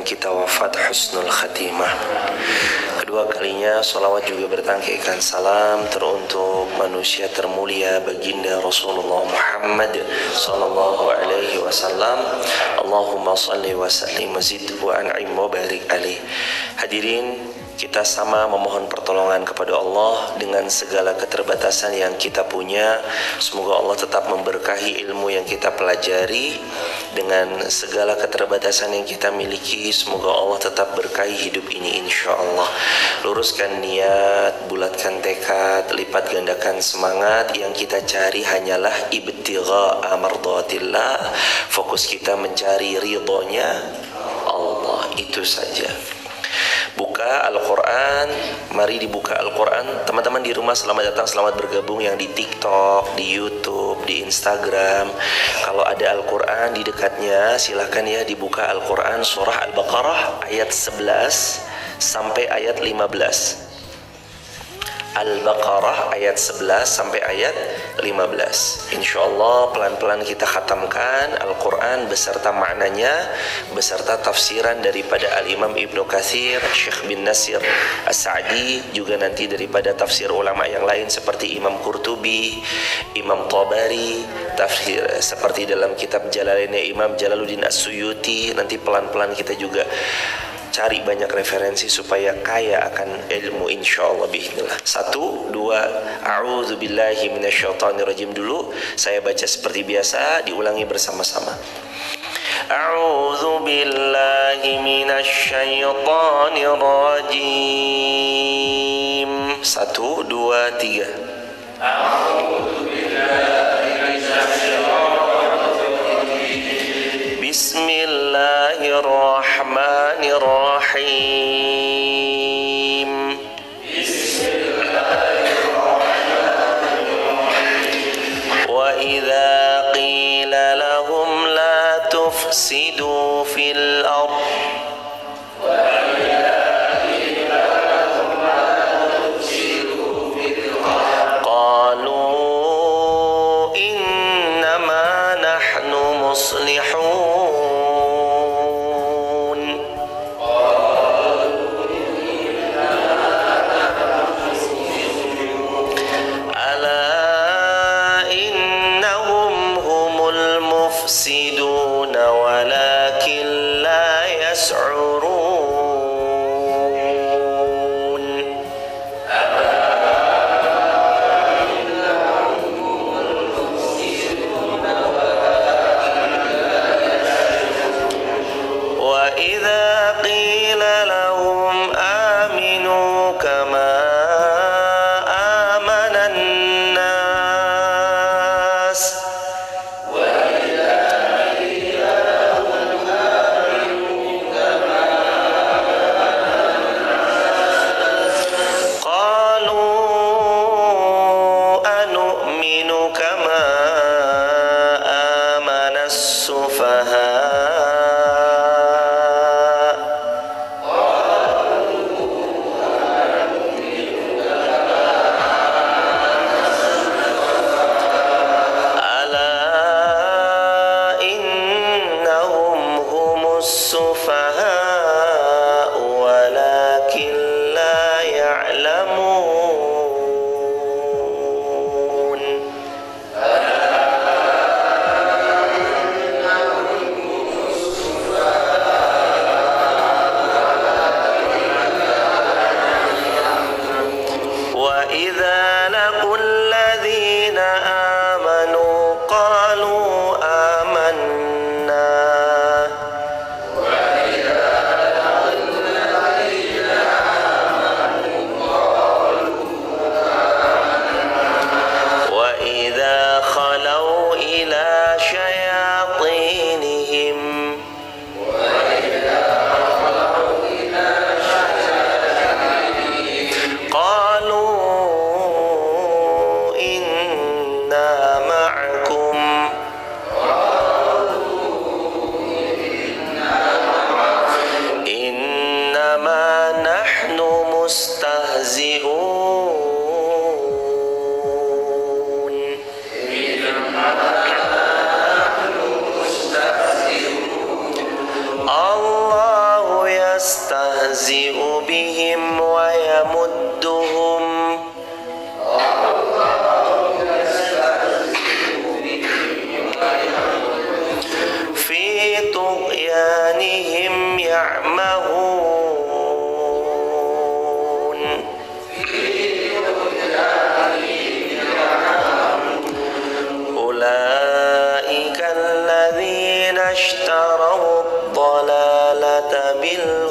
mendoakan kita wafat husnul khatimah. Kedua kalinya salawat juga bertangkaikan salam teruntuk manusia termulia baginda Rasulullah Muhammad sallallahu alaihi wasallam. Allahumma salli wa sallim wazid wa an'im wa barik alaih. Hadirin, kita sama memohon pertolongan kepada Allah dengan segala keterbatasan yang kita punya. Semoga Allah tetap memberkahi ilmu yang kita pelajari. Dengan segala keterbatasan yang kita miliki, semoga Allah tetap berkahi hidup ini insyaAllah. Luruskan niat, bulatkan tekad, lipat gandakan semangat. Yang kita cari hanyalah ibtigha'a mardatillah. Fokus kita mencari ridhonya Allah, itu saja. Buka Al-Quran, mari dibuka Al-Quran. Teman-teman di rumah selamat datang, selamat bergabung. Yang di TikTok, di YouTube, di Instagram, kalau ada Al-Quran di dekatnya, silahkan ya dibuka Al-Quran. Surah Al-Baqarah ayat 11 sampai ayat 15. Al-Baqarah ayat 11 sampai ayat 15. InsyaAllah pelan-pelan kita khatamkan Al-Quran beserta maknanya, beserta tafsiran daripada Al-Imam Ibnu Katsir, Syekh bin Nasir As-Sa'di, juga nanti daripada tafsir ulama yang lain seperti Imam Qurtubi, Imam Tabari, tafsir seperti dalam kitab Jalalainnya Imam Jalaluddin As-Suyuti. Nanti pelan-pelan kita juga cari banyak referensi supaya kaya akan ilmu insyaallah biiznillah. 1, 2, a'udzu billahi minasyaitonir rajim dulu. Saya baca seperti biasa, diulangi bersama-sama. A'udzu billahi minasyaitonir rajim. 1, 2, 3. A'udzu billahi minasyaitonir rajim. Bismillahirrahmanirrahim. Wa idza qila lahum la tufsidu fil ardh qalu innama nahnu muslihun. يفسدون ولكن لا يشعرون. وإذا قيل لهم آمنوا كما آمن الناس يستهزئ بهم ويمدهم في طغيانهم يعمهون أولئك الذين اشتروا الضلالة بالهدى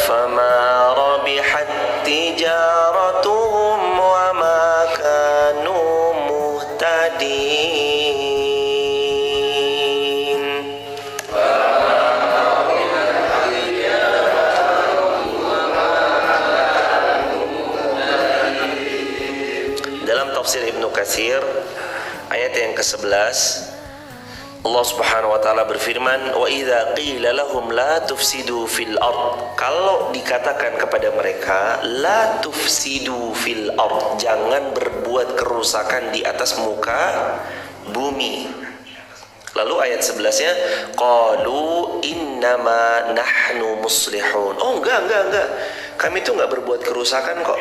فما ربحت تجارتهم وما كانوا مهتدين. Dalam tafsir Ibnu Katsir ayat yang ke-11 Allah Subhanahu wa taala berfirman, "Wa idza qila lahum la tufsidu fil ard." Kalau dikatakan kepada mereka, la tufsidu fil ard, jangan berbuat kerusakan di atas muka bumi. Lalu ayat 11-nya, qalu innama nahnu muslihun. Oh, enggak. Kami itu enggak berbuat kerusakan kok.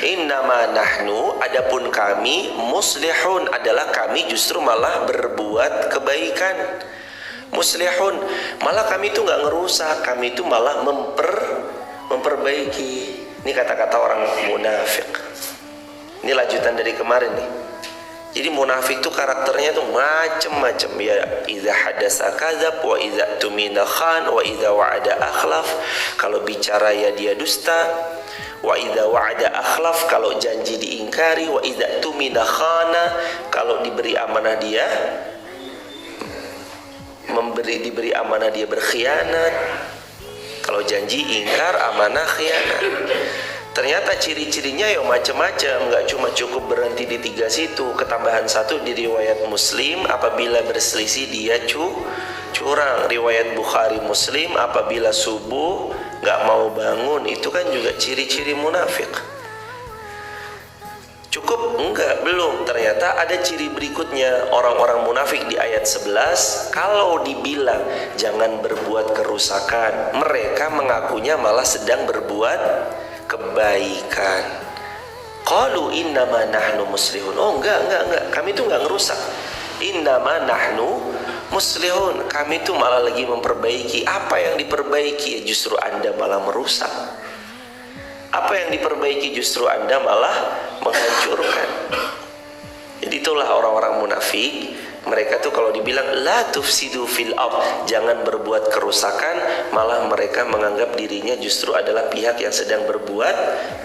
Innama nahnu, adapun kami, muslihun, adalah kami justru malah berbuat kebaikan. Muslihun, malah kami itu nggak ngerusak, kami itu malah memperbaiki. Ini kata-kata orang munafik. Ini lanjutan dari kemarin nih. Jadi munafik itu karakternya tuh macem-macem ya. Idza hadasa kadzab wa idza tumina khan wa idza wa'ada akhlaf. Kalau bicara ya dia dusta. Wa idza wa'ada akhlaf, kalau janji diingkari. Wa idza tumina khana, kalau diberi amanah dia diberi amanah dia berkhianat. Kalau janji ingkar, amanah, khianat. Ternyata ciri-cirinya ya macam-macam, nggak cuma cukup berhenti di 3 situ. Ketambahan 1 di riwayat Muslim, apabila berselisih dia curang. Riwayat Bukhari Muslim, apabila subuh nggak mau bangun, itu kan juga ciri-ciri munafik. Cukup? Enggak, belum. Ternyata ada ciri berikutnya orang-orang munafik di ayat 11. Kalau dibilang jangan berbuat kerusakan, mereka mengakunya malah sedang berbuat kebaikan. Qalu innama nahnu muslihun. Oh, enggak. Kami itu enggak ngerusak. Innama nahnu muslihun. Kami itu malah lagi memperbaiki. Apa yang diperbaiki? Ya justru Anda malah merusak. Apa yang diperbaiki justru Anda malah menghancurkan. Jadi itulah orang-orang munafik. Mereka tuh kalau dibilang la tufsidu fil ard, jangan berbuat kerusakan, malah mereka menganggap dirinya justru adalah pihak yang sedang berbuat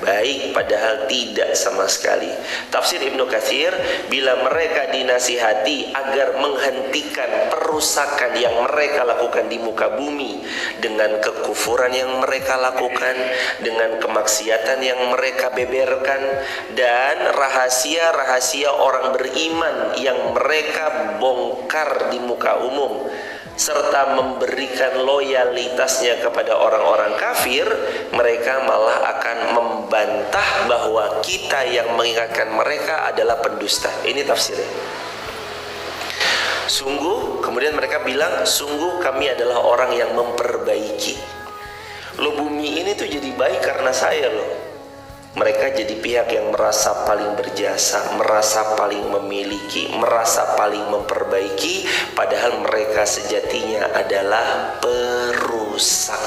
baik, padahal tidak sama sekali. Tafsir Ibnu Katsir, bila mereka dinasihati agar menghentikan perusakan yang mereka lakukan di muka bumi, dengan kekufuran yang mereka lakukan, dengan kemaksiatan yang mereka beberkan, dan rahasia-rahasia orang beriman yang mereka bongkar di muka umum, serta memberikan loyalitasnya kepada orang-orang kafir, mereka malah akan membantah bahwa kita yang mengingatkan mereka adalah pendusta. Ini tafsirnya. Sungguh, kemudian mereka bilang, sungguh kami adalah orang yang memperbaiki. Loh, bumi ini tuh jadi baik karena saya loh. Mereka jadi pihak yang merasa paling berjasa, merasa paling memiliki, merasa paling memperbaiki, padahal mereka sejatinya adalah perusak.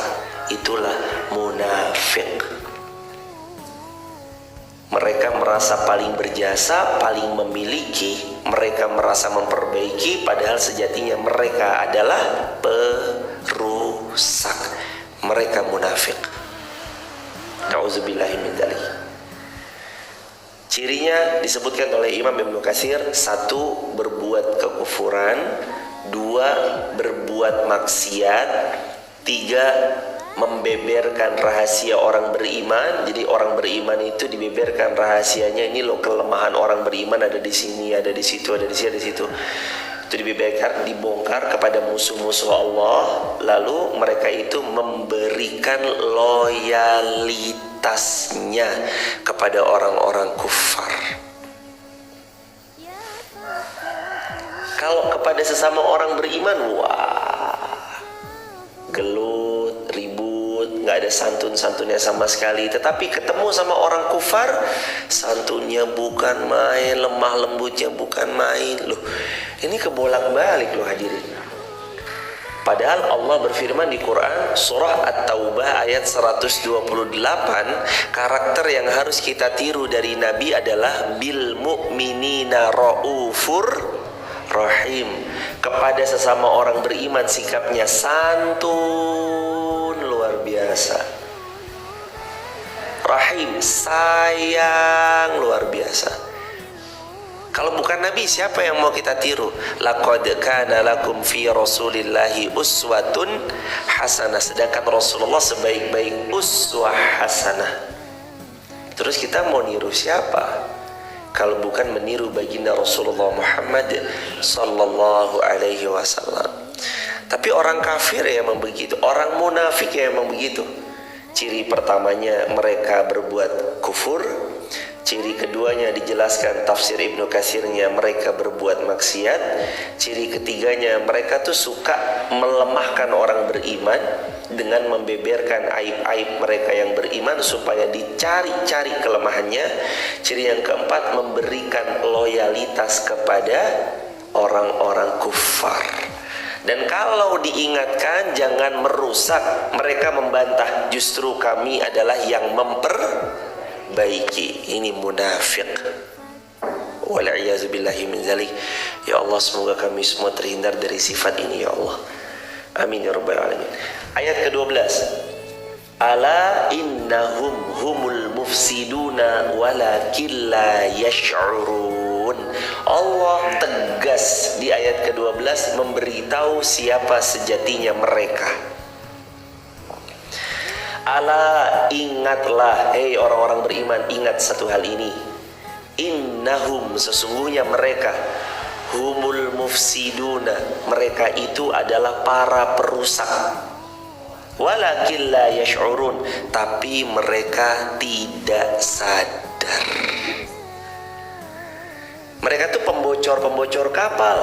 Itulah munafik. Mereka merasa paling berjasa, paling memiliki, mereka merasa memperbaiki, padahal sejatinya mereka adalah perusak. Mereka munafik. Na'udzubillahi min dzalik. Cirinya disebutkan oleh Imam Ibnu Katsir: 1. Berbuat kekufuran, 2. Berbuat maksiat, 3. Membeberkan rahasia orang beriman. Jadi orang beriman itu dibeberkan rahasianya. Ini loh kelemahan orang beriman, ada di sini, ada di situ, ada di sini, ada di situ. Itu dibongkar kepada musuh-musuh Allah. Lalu mereka itu memberikan loyalitasnya kepada orang-orang kufar. Kalau kepada sesama orang beriman, wah, gelut, ribut, nggak ada santun-santunnya sama sekali. Tetapi ketemu sama orang kufar, santunnya bukan main, lemah lembutnya bukan main. Loh, ini kebolak-balik loh hadirin. Padahal Allah berfirman di Quran surah At-Taubah ayat 128, karakter yang harus kita tiru dari Nabi adalah bil mu'minina raufur rahim. Kepada sesama orang beriman sikapnya santun luar biasa, rahim sayang luar biasa. Kalau bukan Nabi, siapa yang mau kita tiru? Laqad kana lakum fi Rasulillahi uswatun hasanah. Sedangkan Rasulullah sebaik-baik uswah hasanah. Terus kita mau niru siapa? Kalau bukan meniru baginda Rasulullah Muhammad sallallahu alaihi wasallam. Tapi orang kafir ya memang begitu, orang munafik ya memang begitu. Ciri pertamanya mereka berbuat kufur. Ciri keduanya dijelaskan tafsir Ibnu Katsirnya, mereka berbuat maksiat. Ciri ketiganya mereka tuh suka melemahkan orang beriman dengan membeberkan aib-aib mereka yang beriman supaya dicari-cari kelemahannya. Ciri yang keempat, memberikan loyalitas kepada orang-orang kufar. Dan kalau diingatkan jangan merusak, mereka membantah, justru kami adalah yang memperbaiki. Ini munafik. Wal'iyazubillahi min zalik. Ya Allah, semoga kami semua terhindar dari sifat ini ya Allah. Amin ya rabbal alamin. Ayat ke-12. Ala innahum humul mufsiduna walakin la yash'urun. Allah tegas di ayat ke-12 memberitahu siapa sejatinya mereka. Ala, ingatlah, hei orang-orang beriman, ingat satu hal ini. Innahum, sesungguhnya mereka, humul mufsiduna, mereka itu adalah para perusak. Walakin la yash'urun, tapi mereka tidak sadar. Mereka tuh pembocor-pembocor kapal,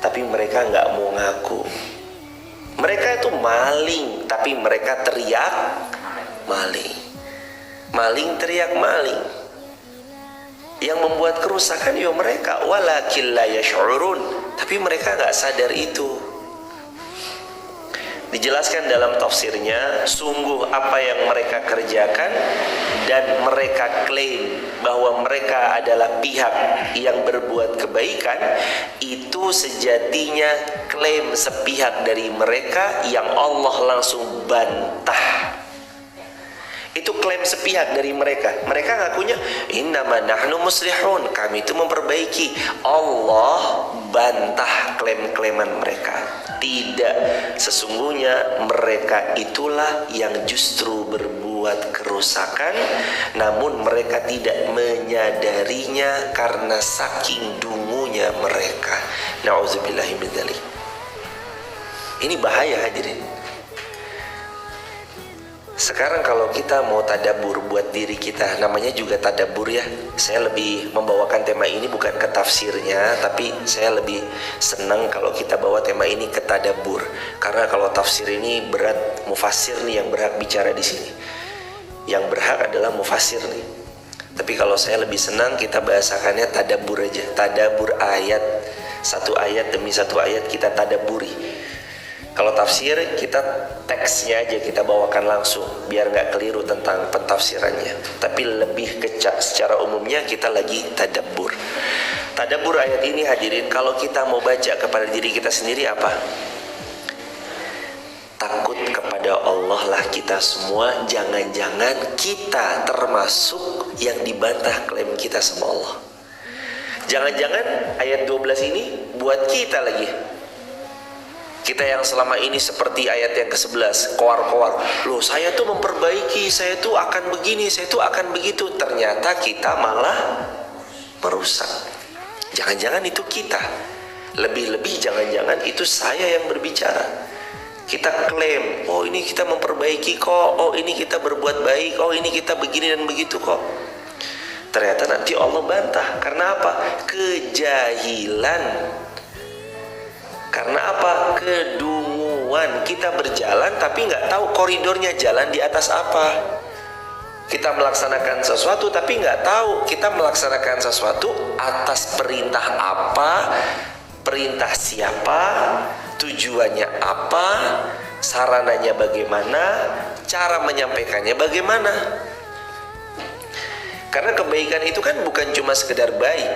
tapi mereka nggak mau ngaku. Mereka itu maling, tapi mereka teriak maling. Maling teriak maling. Yang membuat kerusakan ya mereka. Walakin la yash'urun, tapi mereka nggak sadar itu. Dijelaskan dalam tafsirnya, sungguh apa yang mereka kerjakan dan mereka klaim bahwa mereka adalah pihak yang berbuat kebaikan, itu sejatinya klaim sepihak dari mereka yang Allah langsung bantah. Itu klaim sepihak dari mereka. Mereka ngakunya innama nahnu muslihun, kami itu memperbaiki. Allah bantah klaim-klaiman mereka. Tidak, sesungguhnya mereka itulah yang justru berbuat kerusakan, namun mereka tidak menyadarinya karena saking dungunya mereka. Na'udzubillahi min dzalik. Ini bahaya hadirin. Sekarang kalau kita mau tadabbur buat diri kita, namanya juga tadabbur ya. Saya lebih membawakan tema ini bukan ke tafsirnya, tapi saya lebih senang kalau kita bawa tema ini ke tadabbur. Karena kalau tafsir ini berat, mufassir nih yang berhak bicara di sini. Yang berhak adalah mufassir nih. Tapi kalau saya lebih senang kita bahasakannya tadabbur aja. Tadabbur ayat, satu ayat demi satu ayat kita tadabburi. Kalau tafsir kita teksnya aja kita bawakan langsung biar nggak keliru tentang pentafsirannya. Tapi lebih secara umumnya kita lagi tadabbur. Tadabbur ayat ini hadirin, kalau kita mau baca kepada diri kita sendiri apa? Takut kepada Allah lah kita semua. Jangan-jangan kita termasuk yang dibantah klaim kita sama Allah. Jangan-jangan ayat 12 ini buat kita lagi. Kita yang selama ini seperti ayat yang ke-11, koar-koar, loh saya tuh memperbaiki, saya tuh akan begini, saya tuh akan begitu. Ternyata kita malah merusak. Jangan-jangan itu kita. Lebih-lebih jangan-jangan itu saya yang berbicara. Kita klaim, oh ini kita memperbaiki kok, oh ini kita berbuat baik, oh ini kita begini dan begitu kok. Ternyata nanti Allah bantah. Karena apa? Kejahilan Karena apa? Kedunguan. Kita berjalan tapi nggak tahu koridornya jalan di atas apa. Kita melaksanakan sesuatu tapi nggak tahu kita melaksanakan sesuatu atas perintah apa, perintah siapa, tujuannya apa, sarananya bagaimana, cara menyampaikannya bagaimana. Karena kebaikan itu kan bukan cuma sekedar baik.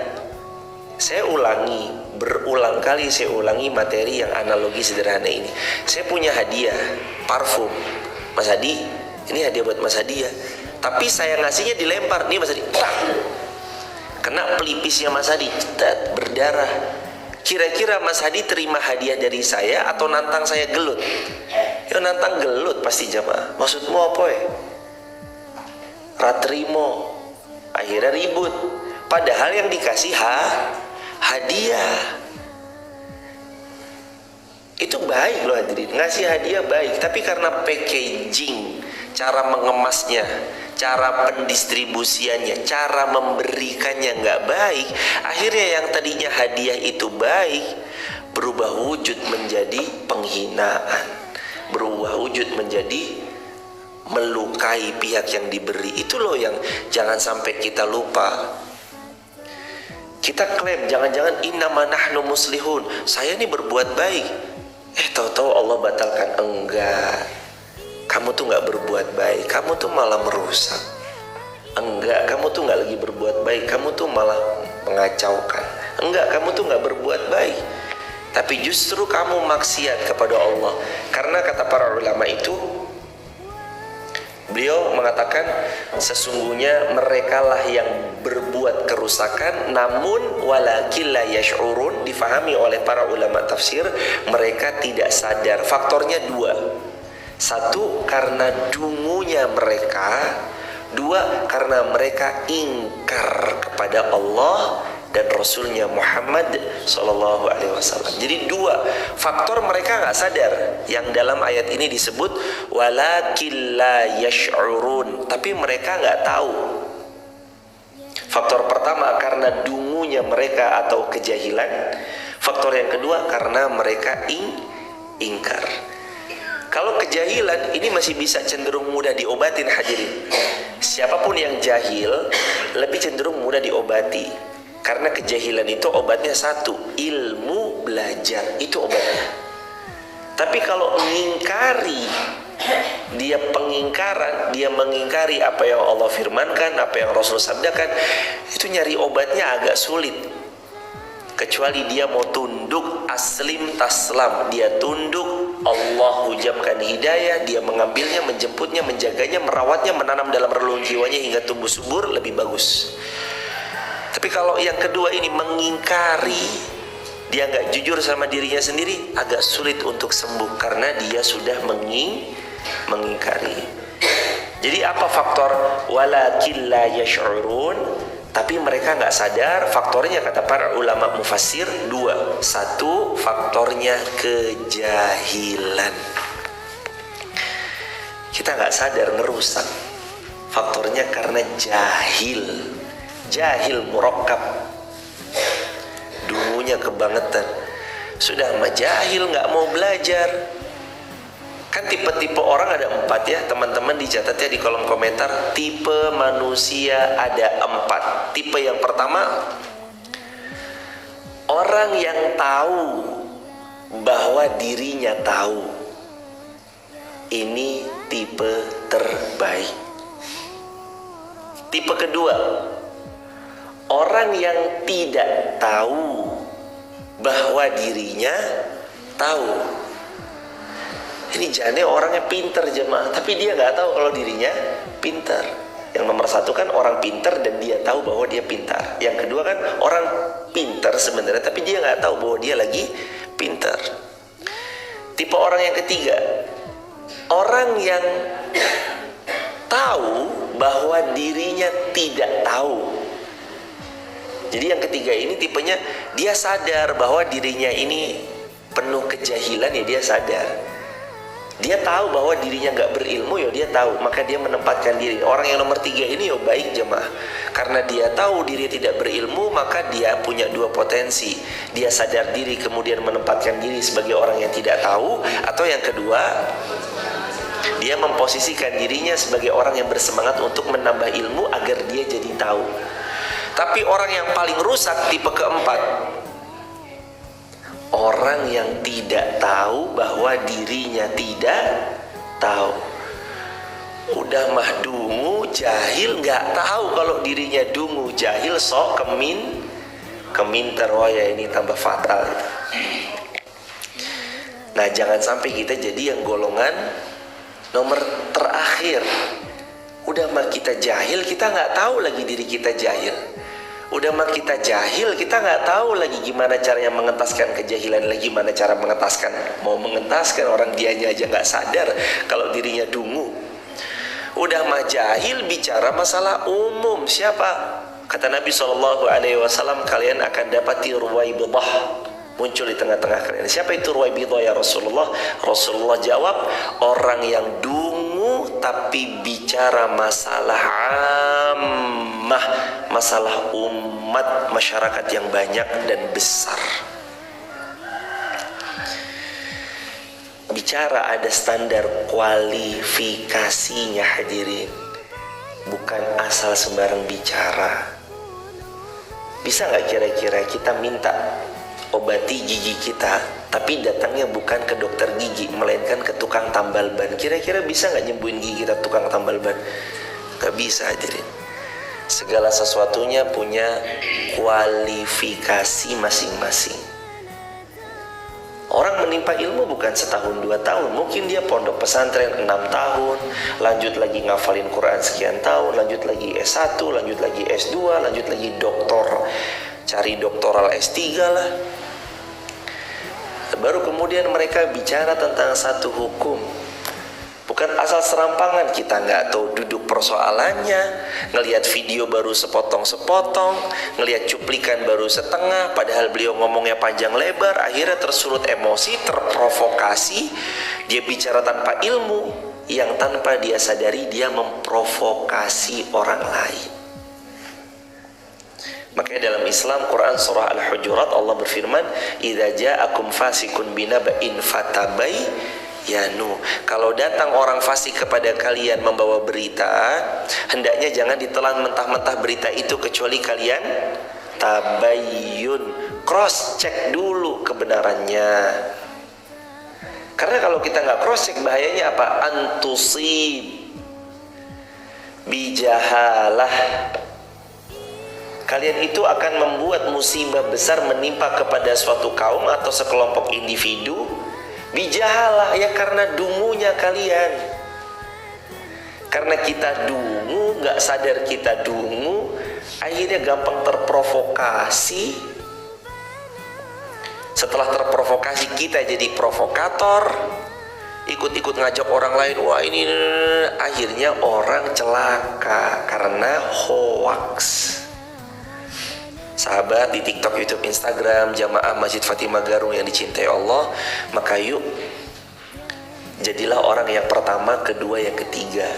Saya ulangi, berulang kali saya ulangi materi yang analogi sederhana ini. Saya punya hadiah parfum, Mas Hadi, ini hadiah buat Mas Hadi ya. Tapi saya ngasihnya dilempar, nih Mas Hadi, tak, kena pelipisnya Mas Hadi, tak, berdarah. Kira-kira Mas Hadi terima hadiah dari saya atau nantang saya gelut? Ya nantang gelut pasti jamaah. Maksudmu apa ya? Ratrimo. Akhirnya ribut. Padahal yang dikasih hadiah. Itu baik loh hadirin, ngasih hadiah baik. Tapi karena packaging, cara mengemasnya, cara pendistribusiannya, cara memberikannya nggak baik, akhirnya yang tadinya hadiah itu baik berubah wujud menjadi penghinaan, berubah wujud menjadi melukai pihak yang diberi. Itu loh yang jangan sampai kita lupa. Kita klaim jangan-jangan innama nahnu muslihun, saya ini berbuat baik, tahu-tahu Allah batalkan. Enggak, kamu tuh nggak berbuat baik, kamu tuh malah merusak. Enggak, kamu tuh nggak lagi berbuat baik, kamu tuh malah mengacaukan. Enggak, kamu tuh nggak berbuat baik, tapi justru kamu maksiat kepada Allah. Karena kata para ulama itu, beliau mengatakan sesungguhnya merekalah yang berbuat kerusakan, namun walakin la yash'urun, difahami oleh para ulama tafsir, mereka tidak sadar. Faktornya dua. Satu, karena dungunya mereka. Dua, karena mereka ingkar kepada Allah dan Rasulnya Muhammad Sallallahu Alaihi Wasallam. Jadi dua faktor mereka nggak sadar, yang dalam ayat ini disebut walakin la yash'urun, tapi mereka nggak tahu. Faktor pertama karena dungunya mereka atau kejahilan. Faktor yang kedua karena mereka ingkar. Kalau kejahilan ini masih bisa cenderung mudah diobatin hadirin. Siapapun yang jahil lebih cenderung mudah diobati. Karena kejahilan itu obatnya satu, ilmu belajar, itu obatnya. Tapi kalau mengingkari, dia pengingkaran, dia mengingkari apa yang Allah firmankan, apa yang Rasul sabdakan, itu nyari obatnya agak sulit. Kecuali dia mau tunduk, aslim taslam, dia tunduk, Allah hujamkan hidayah, dia mengambilnya, menjemputnya, menjaganya, merawatnya, menanam dalam relung jiwanya hingga tumbuh subur, lebih bagus. Tapi kalau yang kedua ini mengingkari, dia nggak jujur sama dirinya sendiri, agak sulit untuk sembuh karena dia sudah mengingkari. Jadi apa faktor walakin la yash'urun? Tapi mereka nggak sadar. Faktornya kata para ulama mufassir dua. Satu, faktornya kejahilan. Kita nggak sadar ngerusak. Faktornya karena jahil. Jahil murakkab, dungunya kebangetan. Sudah mah jahil, nggak mau belajar. Kan tipe-tipe orang ada 4 ya, teman-teman dicatat ya di kolom komentar. Tipe manusia ada 4. Tipe yang pertama, orang yang tahu bahwa dirinya tahu. Ini tipe terbaik. Tipe kedua, orang yang tidak tahu bahwa dirinya tahu. Ini jane orangnya pinter jemaah, tapi dia nggak tahu kalau dirinya pinter. Yang nomor satu kan orang pinter dan dia tahu bahwa dia pintar. Yang kedua kan orang pinter sebenarnya, tapi dia nggak tahu bahwa dia lagi pinter. Tipe orang yang ketiga, orang yang tahu bahwa dirinya tidak tahu. Jadi yang ketiga ini tipenya dia sadar bahwa dirinya ini penuh kejahilan, ya dia sadar. Dia tahu bahwa dirinya nggak berilmu, ya dia tahu, maka dia menempatkan diri. Orang yang nomor 3 ini ya baik jemaah, karena dia tahu diri tidak berilmu, maka dia punya dua potensi. Dia sadar diri kemudian menempatkan diri sebagai orang yang tidak tahu, atau yang kedua, dia memposisikan dirinya sebagai orang yang bersemangat untuk menambah ilmu agar dia jadi tahu. Tapi orang yang paling rusak tipe keempat, orang yang tidak tahu bahwa dirinya tidak tahu. Udah mah dungu, jahil, nggak tahu kalau dirinya dungu, jahil, sok keminter. Wah ya, ini tambah fatal. Nah, jangan sampai kita jadi yang golongan nomor terakhir. Udah mah kita jahil, kita nggak tahu lagi diri kita jahil. Udah mah kita jahil, kita nggak tahu lagi gimana caranya mengentaskan kejahilan, lagi gimana cara mengentaskan orang dianya aja nggak sadar kalau dirinya dungu. Udah mah jahil bicara masalah umum. Siapa? Kata Nabi SAW, kalian akan dapati ruwaibidah muncul di tengah-tengah kalian. Siapa itu ruwaibidah ya Rasulullah? Rasulullah jawab, orang yang dungu tapi bicara masalah ammah, masalah umat masyarakat yang banyak dan besar. Bicara ada standar kualifikasinya hadirin, bukan asal sembarang bicara. Bisa nggak kira-kira kita minta obati gigi kita, tapi datangnya bukan ke dokter gigi, melainkan ke tukang tambal ban? Kira-kira bisa nggak nyembuhin gigi kita tukang tambal ban? Nggak bisa hadirin. Segala sesuatunya punya kualifikasi masing-masing. Orang menimpa ilmu bukan setahun 2 tahun, mungkin dia pondok pesantren 6 tahun, lanjut lagi ngafalin Quran sekian tahun, lanjut lagi S1, lanjut lagi S2, lanjut lagi doktor, cari doktoral S3 lah. Baru kemudian mereka bicara tentang satu hukum. Bukan asal serampangan, kita nggak tahu duduk persoalannya, ngelihat video baru sepotong-sepotong, ngelihat cuplikan baru setengah, padahal beliau ngomongnya panjang lebar, akhirnya tersulut emosi, terprovokasi, dia bicara tanpa ilmu, yang tanpa dia sadari dia memprovokasi orang lain. Makanya dalam Islam, Quran surah Al-Hujurat, Allah berfirman, "Idza ja'akum fasikun binaba'in fatabayyanu." Kalau datang orang fasik kepada kalian membawa berita, hendaknya jangan ditelan mentah-mentah berita itu, kecuali kalian tabayyun, cross check dulu kebenarannya. Karena kalau kita nggak cross check, bahayanya apa? Antusib bijahalah. Kalian itu akan membuat musibah besar menimpa kepada suatu kaum atau sekelompok individu bijahalah, ya karena dungunya kalian. Karena kita dungu, nggak sadar kita dungu, akhirnya gampang terprovokasi. Setelah terprovokasi kita jadi provokator, ikut-ikut ngajak orang lain, wah ini, akhirnya orang celaka karena hoax. Sahabat di TikTok, YouTube, Instagram, jamaah Masjid Fatimah Garung yang dicintai Allah, maka yuk jadilah orang yang pertama, kedua, yang ketiga.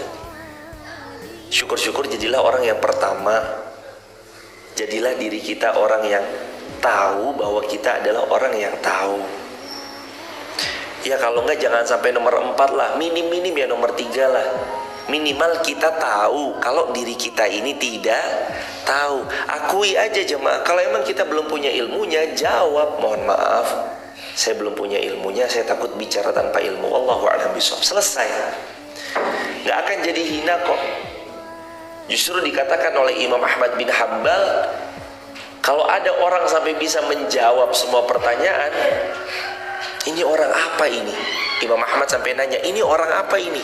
Syukur-syukur jadilah orang yang pertama. Jadilah diri kita orang yang tahu bahwa kita adalah orang yang tahu. Ya kalau enggak jangan sampai nomor 4 lah, minim-minim ya nomor 3 lah. Minimal kita tahu kalau diri kita ini tidak tahu. Akui aja jemaah, kalau emang kita belum punya ilmunya, jawab, mohon maaf, saya belum punya ilmunya, saya takut bicara tanpa ilmu. Wallahu a'lam bishawab. Selesai. Nggak akan jadi hina kok. Justru dikatakan oleh Imam Ahmad bin Hanbal, kalau ada orang sampai bisa menjawab semua pertanyaan, ini orang apa ini? Imam Ahmad sampai nanya, ini orang apa ini?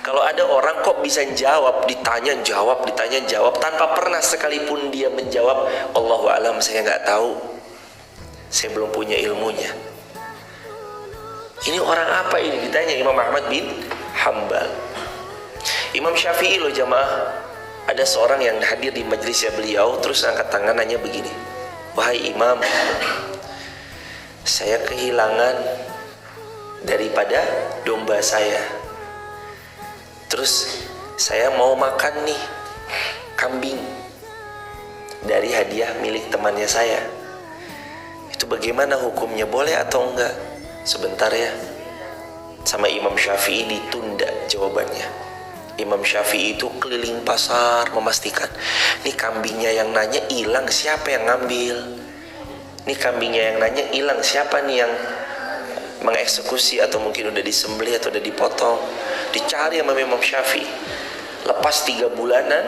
Kalau ada orang kok bisa jawab, ditanya jawab, ditanya jawab, tanpa pernah sekalipun dia menjawab, Allahu a'lam, saya nggak tahu, saya belum punya ilmunya. Ini orang apa ini? Ditanya Imam Ahmad bin Hanbal. Imam Syafi'i loh jamaah, ada seorang yang hadir di majelisnya beliau, terus angkat tangan nanya begini, wahai Imam, saya kehilangan daripada domba saya. Terus saya mau makan nih kambing dari hadiah milik temannya saya. Itu bagaimana hukumnya, boleh atau enggak? Sebentar ya. Sama Imam Syafi'i ditunda jawabannya. Imam Syafi'i itu keliling pasar memastikan, nih kambingnya yang nanya hilang, siapa yang ngambil? Nih kambingnya yang nanya hilang, siapa nih yang mengeksekusi, atau mungkin udah disembelih atau udah dipotong. Dicari sama Imam Syafi'i. Lepas 3 bulanan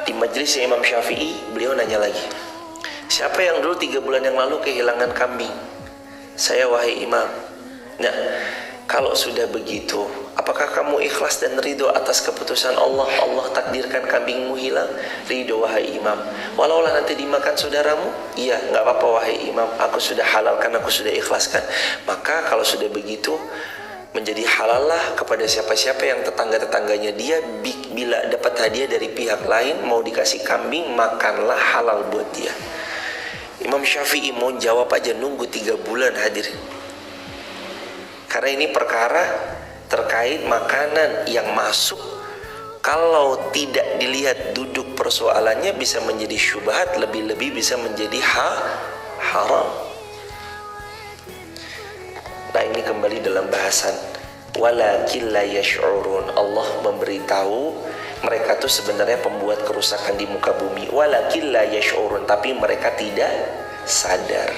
di majelisnya Imam Syafi'i, beliau nanya lagi, siapa yang dulu 3 bulan yang lalu kehilangan kambing? Saya, wahai Imam. Nah, kalau sudah begitu, apakah kamu ikhlas dan ridho atas keputusan Allah? Allah takdirkan kambingmu hilang, ridho wahai Imam. Walaulah nanti dimakan saudaramu, iya, nggak apa-apa wahai Imam, aku sudah halalkan, aku sudah ikhlaskan. Maka kalau sudah begitu, menjadi halal lah kepada siapa-siapa yang tetangga-tetangganya dia bila dapat hadiah dari pihak lain, mau dikasih kambing, makanlah, halal buat dia. Imam Syafi'i mau jawab aja nunggu 3 bulan hadirin. Karena ini perkara terkait makanan yang masuk, kalau tidak dilihat duduk persoalannya bisa menjadi syubhat, lebih-lebih bisa menjadi haram. Nah, ini kembali dalam bahasan walakin la yash'urun. Allah memberitahu mereka tuh sebenarnya pembuat kerusakan di muka bumi. Walakin la yash'urun, tapi mereka tidak sadar.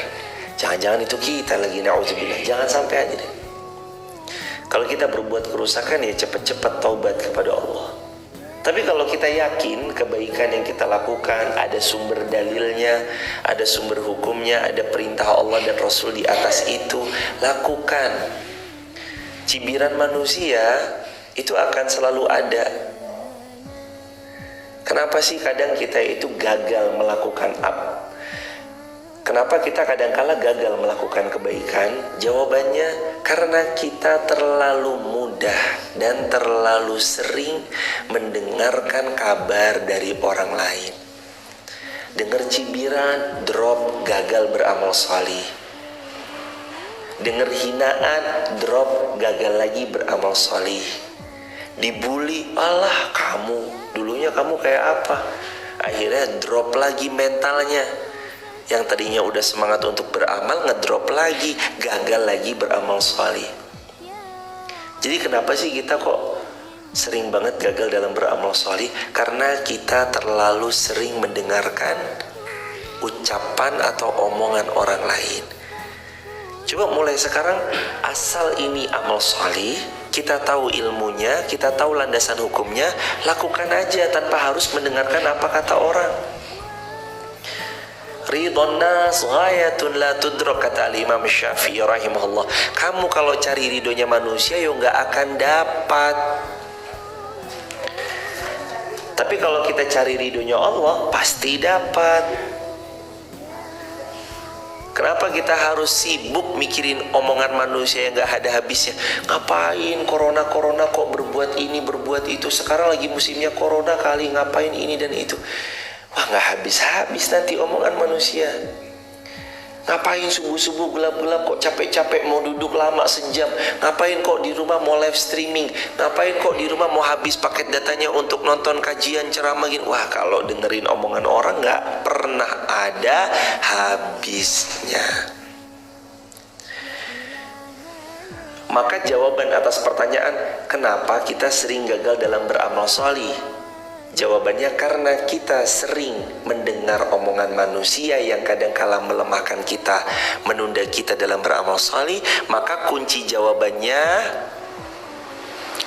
Jangan-jangan itu kita lagi, na'udzubillah. Jangan sampai aja deh. Kalau kita berbuat kerusakan ya cepat-cepat taubat kepada Allah. Tapi kalau kita yakin kebaikan yang kita lakukan ada sumber dalilnya, ada sumber hukumnya, ada perintah Allah dan Rasul di atas itu, lakukan. Cibiran manusia itu akan selalu ada. Kenapa sih kadang kita itu gagal melakukan Kenapa kita kadangkala gagal melakukan kebaikan? Jawabannya karena kita terlalu mudah dan terlalu sering mendengarkan kabar dari orang lain. Dengar cibiran, drop, gagal beramal salih. Dengar hinaan, drop, gagal lagi beramal salih. Dibully, alah kamu, dulunya kamu kayak apa? Akhirnya drop lagi mentalnya. Yang tadinya udah semangat untuk beramal, ngedrop lagi, gagal lagi beramal salih. Jadi kenapa sih kita kok sering banget gagal dalam beramal salih? Karena kita terlalu sering mendengarkan ucapan atau omongan orang lain. Coba mulai sekarang, asal ini amal salih, kita tahu ilmunya, kita tahu landasan hukumnya, lakukan aja tanpa harus mendengarkan apa kata orang. Ridhon nas ghayatun la tudrak, kata Imam Syafi'i rahimahullah. Kamu kalau cari ridhonya manusia ya nggak akan dapat. Tapi kalau kita cari ridhonya Allah pasti dapat. Kenapa kita harus sibuk mikirin omongan manusia yang nggak ada habisnya? Ngapain corona kok berbuat ini berbuat itu? Sekarang lagi musimnya corona kali, ngapain ini dan itu? Wah, nggak habis-habis nanti omongan manusia. Ngapain subuh-subuh gelap-gelap kok capek-capek mau duduk lama sejam? Ngapain kok di rumah mau live streaming? Ngapain kok di rumah mau habis paket datanya untuk nonton kajian ceramah gini? Wah, kalau dengerin omongan orang nggak pernah ada habisnya. Maka jawaban atas pertanyaan kenapa kita sering gagal dalam beramal sholih, jawabannya karena kita sering mendengar omongan manusia yang kadangkala melemahkan kita, menunda kita dalam beramal salih. Maka kunci jawabannya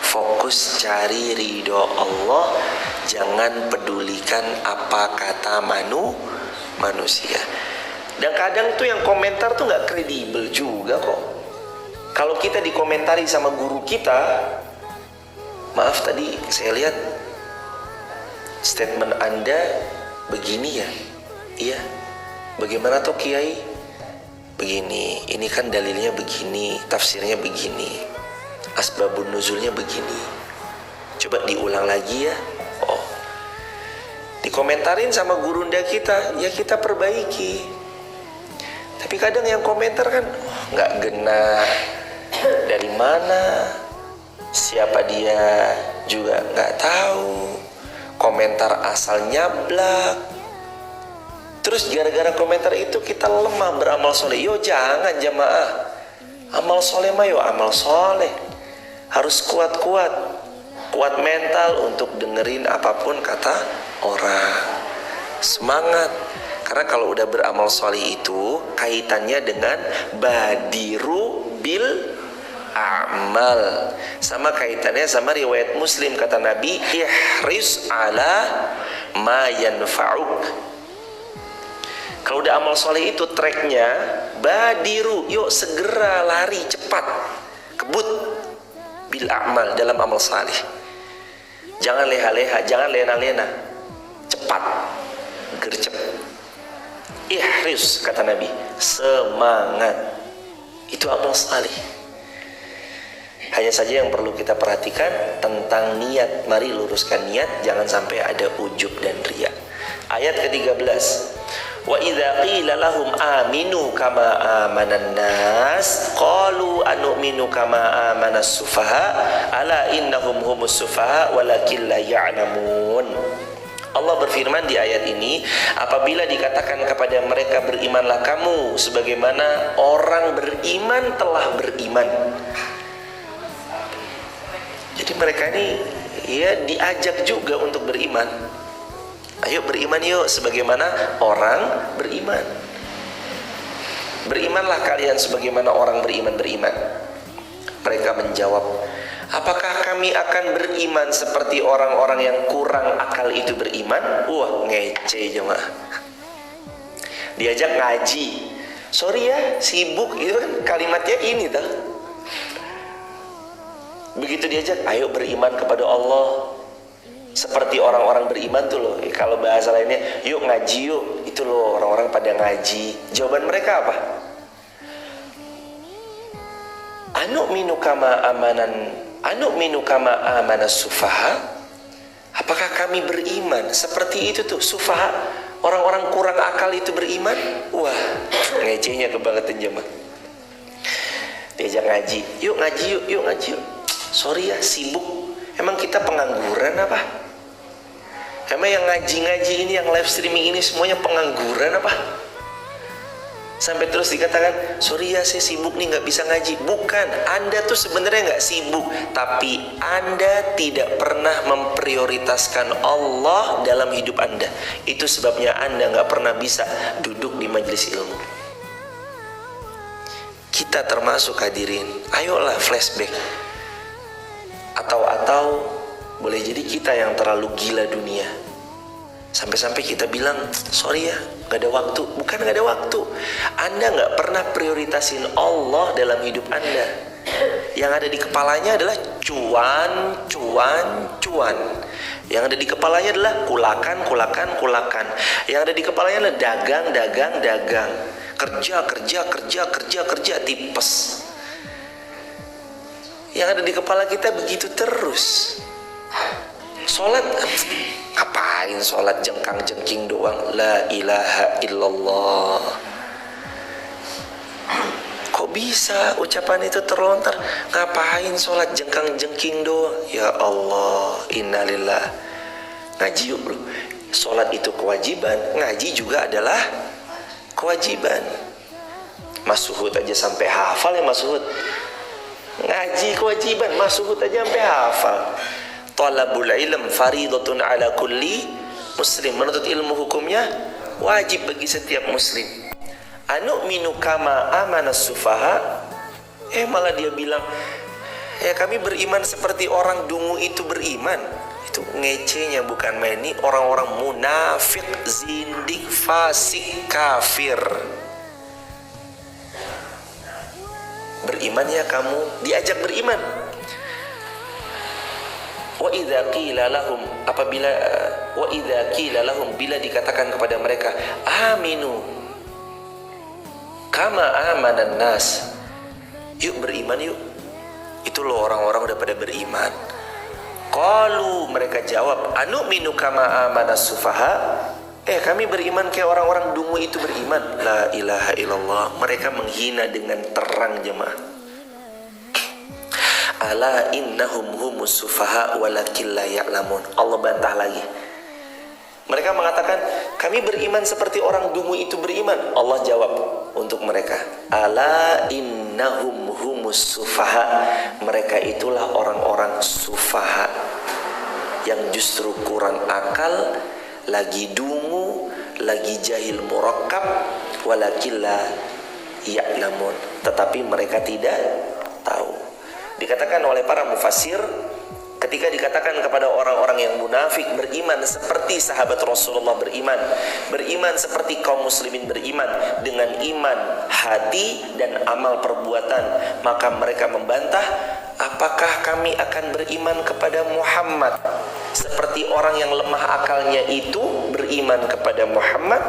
fokus cari ridho Allah, jangan pedulikan apa kata manusia. Dan kadang tuh yang komentar tuh gak kredibel juga kok. Kalau kita dikomentari sama guru kita, maaf tadi saya lihat statement Anda begini ya. Iya. Bagaimana toh Kiai? Begini, ini kan dalilnya begini, tafsirnya begini, asbabun nuzulnya begini. Coba diulang lagi ya. Oh, dikomentarin sama gurunda kita, ya kita perbaiki. Tapi kadang yang komentar kan nggak genah, Dari mana, siapa dia juga nggak tahu. Komentar asal nyablak. Terus gara-gara komentar itu kita lemah beramal soleh. Yo jangan jamaah. Amal soleh mah yo amal soleh. Harus kuat-kuat, kuat mental untuk dengerin apapun kata orang. Semangat. Karena kalau udah beramal soleh itu kaitannya dengan badiru bil amal, sama kaitannya sama riwayat Muslim, kata Nabi, ihris ala ma yanfa'uk. Kalau udah amal soleh itu tracknya badiru, yuk segera lari cepat, kebut bil amal, dalam amal salih. Jangan leha-leha, jangan lena-lena, cepat, gercep. Ihris, kata Nabi, semangat. Itu amal salih. Hanya saja yang perlu kita perhatikan tentang niat. Mari luruskan niat, jangan sampai ada ujub dan riya. Ayat ke-13. Wa idza qila lahum aminu kama amanan nas qalu anu'minu kama amanas sufaha ala innahum humus sufaha walakin la ya'lamun. Allah berfirman di ayat ini, apabila dikatakan kepada mereka berimanlah kamu sebagaimana orang beriman telah beriman. Jadi mereka ini ya diajak juga untuk beriman. Ayo beriman yuk sebagaimana orang beriman. Berimanlah kalian sebagaimana orang beriman. Mereka menjawab, apakah kami akan beriman seperti orang-orang yang kurang akal itu beriman? Wah, ngece jemaah. Diajak ngaji, sorry ya, sibuk, itu kan kalimatnya ini tuh. Begitu diajak, ayo beriman kepada Allah seperti orang-orang beriman tuh loh. Kalau bahasa lainnya, yuk ngaji yuk. Itu loh orang-orang pada ngaji. Jawaban mereka apa? Anu'minu kama amanas sufaha. Apakah kami beriman seperti itu tuh sufaha, orang-orang kurang akal itu beriman? Wah, ngecehnya kebangetan jemaah. Diajak ngaji, yuk ngaji yuk, yuk ngaji yuk. Sorry ya, sibuk. Emang kita pengangguran apa? Emang yang ngaji-ngaji ini, yang live streaming ini semuanya pengangguran apa? Sampai terus dikatakan, sorry ya saya sibuk nih gak bisa ngaji. Bukan, Anda tuh sebenarnya gak sibuk, tapi Anda tidak pernah memprioritaskan Allah dalam hidup Anda. Itu sebabnya Anda gak pernah bisa duduk di majelis ilmu. Kita termasuk hadirin, ayolah flashback. Atau boleh jadi kita yang terlalu gila dunia. Sampai-sampai kita bilang, sorry ya, gak ada waktu. Bukan gak ada waktu, Anda gak pernah prioritasin Allah dalam hidup Anda. Yang ada di kepalanya adalah cuan. Yang ada di kepalanya adalah kulakan. Yang ada di kepalanya adalah dagang. Kerja, tipes. Yang ada di kepala kita begitu terus. Sholat, ngapain sholat jengkang-jengking doang? La ilaha illallah. Kok bisa ucapan itu terlontar? Ngapain sholat jengkang-jengking doang? Ya Allah, innalillah. Ngaji yuk bro. Sholat itu kewajiban, ngaji juga adalah kewajiban. Mas Suhud aja sampai hafal ya Mas Suhud. Ngaji kewajiban, Mas Suhud aja sampai hafal. Talabul ilm faridatun ala kulli muslim. Menuntut ilmu hukumnya wajib bagi setiap muslim. Anu'minu kama amanas sufaha. Malah dia bilang, ya kami beriman seperti orang dungu itu beriman. Itu ngecenya bukan main. Ini orang-orang munafik, zindik, fasik, kafir. Beriman ya kamu, diajak beriman. Wa idza qila lahum bila dikatakan kepada mereka aminu kama amanan nas, yuk beriman yuk. Itu loh orang-orang udah pada beriman. Qalu, mereka jawab, anu'minu kama amanas sufaha. Kami beriman kayak orang-orang dungu itu beriman. La ilaha illallah. Mereka menghina dengan terang jemaah. Ala innahum humus sufaha walakin la ya'lamun. Allah bantah lagi. Mereka mengatakan, kami beriman seperti orang dungu itu beriman. Allah jawab untuk mereka, ala innahum humus sufaha. Mereka itulah orang-orang sufaha yang justru kurang akal, lagi dungu, lagi jahil murakkab, walakin la ya'lamun. Tetapi mereka tidak tahu. Dikatakan oleh para mufassir, ketika dikatakan kepada orang-orang yang munafik beriman seperti sahabat Rasulullah beriman seperti kaum muslimin beriman dengan iman hati dan amal perbuatan, maka mereka membantah, apakah kami akan beriman kepada Muhammad seperti orang yang lemah akalnya itu beriman kepada Muhammad?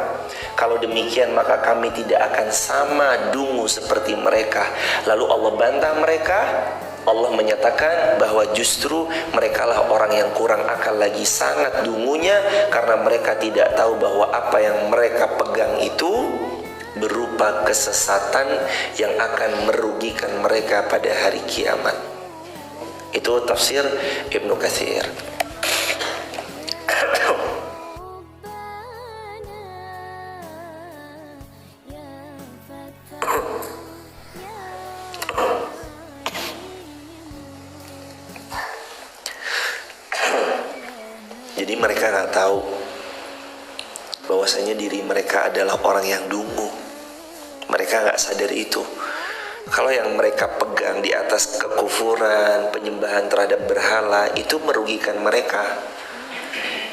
Kalau demikian maka kami tidak akan sama dungu seperti mereka. Lalu Allah bantah mereka. Allah menyatakan bahwa justru merekalah orang yang kurang akal, lagi sangat dungunya, karena mereka tidak tahu bahwa apa yang mereka pegang itu berupa kesesatan yang akan merugikan mereka pada hari kiamat. Itu tafsir Ibnu Katsir. Jadi mereka nggak tahu bahwasanya diri mereka adalah orang yang dungu. Mereka nggak sadar itu. Kalau yang mereka pegang di atas kekufuran, penyembahan terhadap berhala, itu merugikan mereka.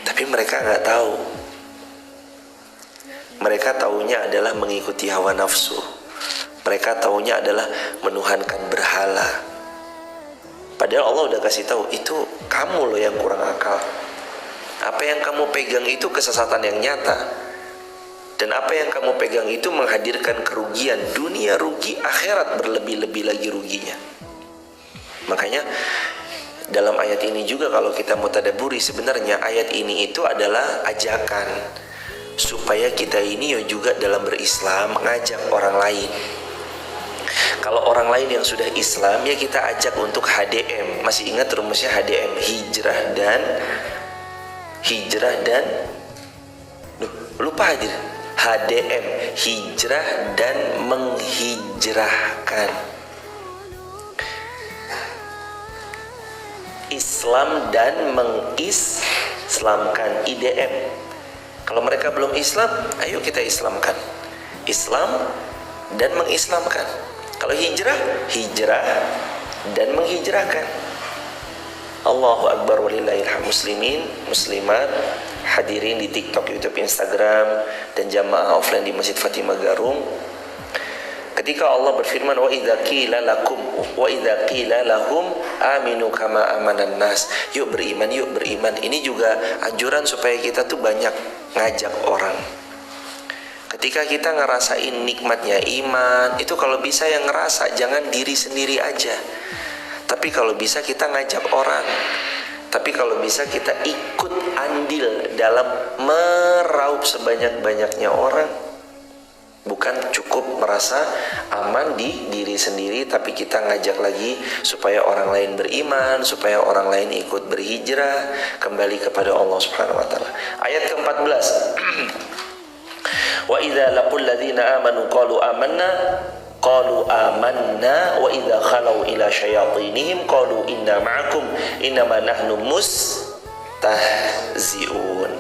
Tapi mereka nggak tahu. Mereka taunya adalah mengikuti hawa nafsu. Mereka taunya adalah menuhankan berhala. Padahal Allah udah kasih tahu, itu kamu loh yang kurang akal. Apa yang kamu pegang itu kesesatan yang nyata. Dan apa yang kamu pegang itu menghadirkan kerugian dunia, rugi akhirat berlebih-lebih lagi ruginya. Makanya dalam ayat ini juga kalau kita mau tadabburi, sebenarnya ayat ini itu adalah ajakan supaya kita ini juga dalam berislam mengajak orang lain. Kalau orang lain yang sudah Islam, ya kita ajak untuk HDM. Masih ingat rumusnya HDM, hijrah dan lupa aja, HDM, hijrah dan menghijrahkan. Islam dan mengislamkan, IDM. Kalau mereka belum Islam, ayo kita Islamkan. Islam dan mengislamkan. Kalau hijrah dan menghijrahkan. Allahu Akbar walillahilhamd. Muslimin, muslimat, hadirin di TikTok, YouTube, Instagram, dan jamaah offline di Masjid Fatimah Garung. Ketika Allah berfirman, wa idza qila lahum aminu kama amanan nas. Yuk beriman. Ini juga anjuran supaya kita tuh banyak ngajak orang. Ketika kita ngerasain nikmatnya iman, itu kalau bisa yang ngerasa, jangan diri sendiri aja. Tapi kalau bisa kita ngajak orang. Tapi kalau bisa kita ikut andil dalam meraup sebanyak-banyaknya orang. Bukan cukup merasa aman di diri sendiri, tapi kita ngajak lagi supaya orang lain beriman, supaya orang lain ikut berhijrah kembali kepada Allah Subhanahu wa taala. Ayat ke-14. Wa idza laqul ladzina amanu qalu amanna wa idza khalau ila syayatinihim qalu inna ma'akum innama nahnu mustahzi'un.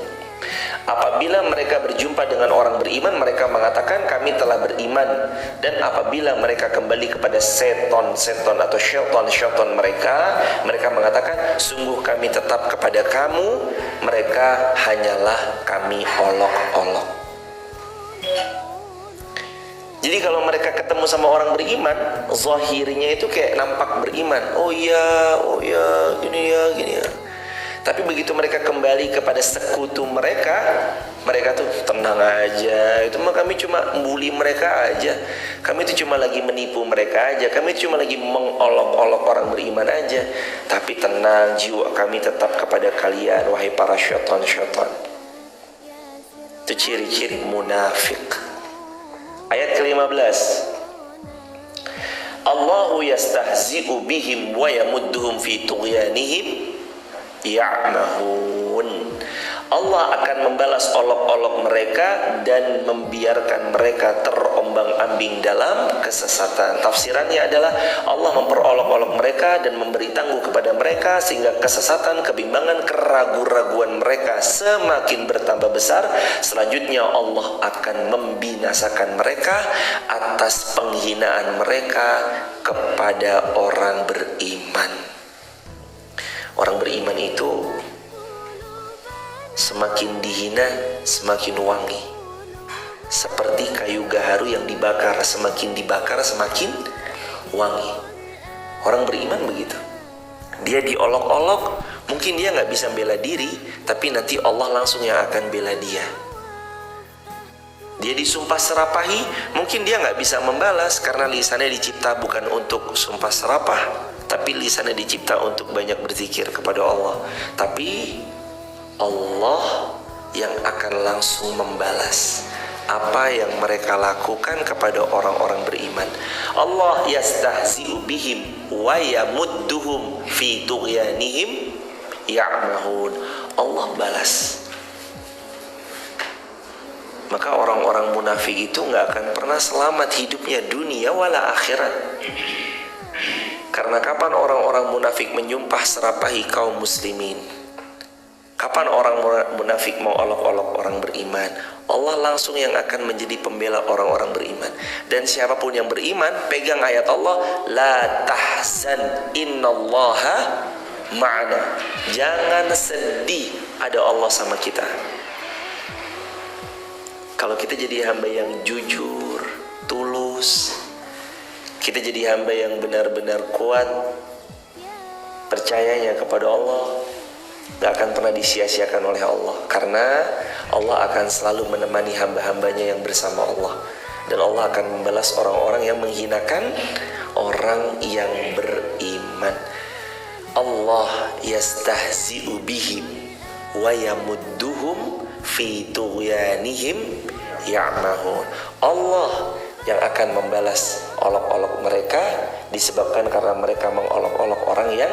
Apabila mereka berjumpa dengan orang beriman, mereka mengatakan kami telah beriman. Dan apabila mereka kembali kepada seton atau syaitan mereka mengatakan sungguh kami tetap kepada kamu, mereka hanyalah kami olok-olok. Jadi kalau mereka ketemu sama orang beriman, zahirnya itu kayak nampak beriman. Oh iya, gini ya. Tapi begitu mereka kembali kepada sekutu mereka tuh tenang aja. Itu mah kami cuma membuli mereka aja. Kami itu cuma lagi menipu mereka aja. Kami itu cuma lagi mengolok-olok orang beriman aja. Tapi tenang, jiwa kami tetap kepada kalian, wahai para syaitan. Itu ciri-ciri munafik. Ayat ke-15. Allahu yastahzi'u bihim wa yamudduhum fi tughyanihim ya'mahun. Allah akan membalas olok-olok mereka dan membiarkan mereka terombang-ambing dalam kesesatan. Tafsirannya adalah Allah memperolok-olok mereka dan memberi tangguh kepada mereka sehingga kesesatan, kebimbangan, keraguan-raguan mereka semakin bertambah besar. Selanjutnya Allah akan membinasakan mereka atas penghinaan mereka kepada orang beriman. Orang beriman itu semakin dihina, semakin wangi. Seperti kayu gaharu yang dibakar, semakin dibakar, semakin wangi. Orang beriman begitu. Dia diolok-olok, mungkin dia gak bisa bela diri, tapi nanti Allah langsung yang akan bela dia. Dia disumpah serapahi, mungkin dia gak bisa membalas karena lisannya dicipta bukan untuk sumpah serapah, tapi lisannya dicipta untuk banyak berzikir kepada Allah. Tapi Allah yang akan langsung membalas apa yang mereka lakukan kepada orang-orang beriman. Allah yastahzi'u bihim wa yamudduhum fi tughyanihim ya'mahun. Allah balas. Maka orang-orang munafik itu gak akan pernah selamat hidupnya dunia wala akhirat. Karena kapan orang-orang munafik menyumpah serapahi kaum muslimin? Kapan orang munafik mau olok-olok orang beriman? Allah langsung yang akan menjadi pembela orang-orang beriman. Dan siapapun yang beriman, pegang ayat Allah, la tahzan innallaha ma'ana. Jangan sedih, ada Allah sama kita. Kalau kita jadi hamba yang jujur, tulus, kita jadi hamba yang benar-benar kuat percayanya kepada Allah, gak akan pernah disia-siakan oleh Allah. Karena Allah akan selalu menemani hamba-hambanya yang bersama Allah. Dan Allah akan membalas orang-orang yang menghinakan orang yang beriman. Allah yastahzi'u bihim wa yamudduhum fi tughyanihim ya'mahun. Allah yang akan membalas olok-olok mereka disebabkan karena mereka mengolok-olok orang yang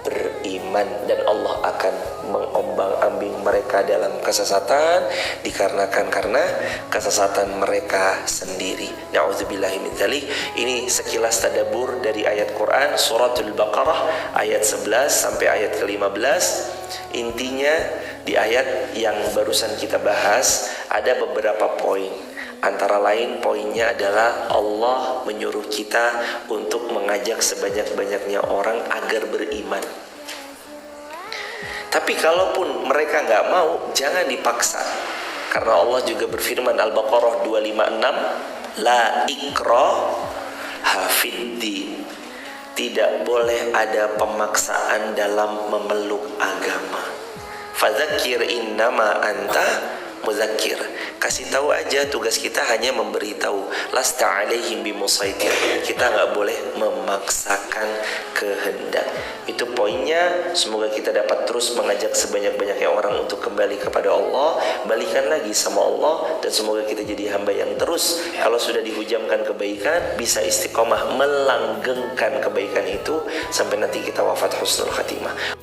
beriman, dan Allah akan mengombang-ambing mereka dalam kesesatan dikarenakan karena kesesatan mereka sendiri. Na'udzubillahi min dzalik. Ini sekilas tadabbur dari ayat Quran suratul Baqarah ayat 11 sampai ayat ke-15. Intinya di ayat yang barusan kita bahas ada beberapa poin. Antara lain poinnya adalah Allah menyuruh kita untuk mengajak sebanyak-banyaknya orang agar beriman. Tapi kalaupun mereka gak mau, jangan dipaksa. Karena Allah juga berfirman Al-Baqarah 256, la ikraha fiddin. Tidak boleh ada pemaksaan dalam memeluk agama. Fadzakir innama anta muzakkir. Kasih tahu aja, tugas kita hanya memberitahu. Lasta alaihim bimusaitir. Kita nggak boleh memaksakan kehendak. Itu poinnya. Semoga kita dapat terus mengajak sebanyak-banyaknya orang untuk kembali kepada Allah, balikan lagi sama Allah, dan semoga kita jadi hamba yang terus kalau sudah dihujamkan kebaikan bisa istiqomah melanggengkan kebaikan itu sampai nanti kita wafat husnul khatimah.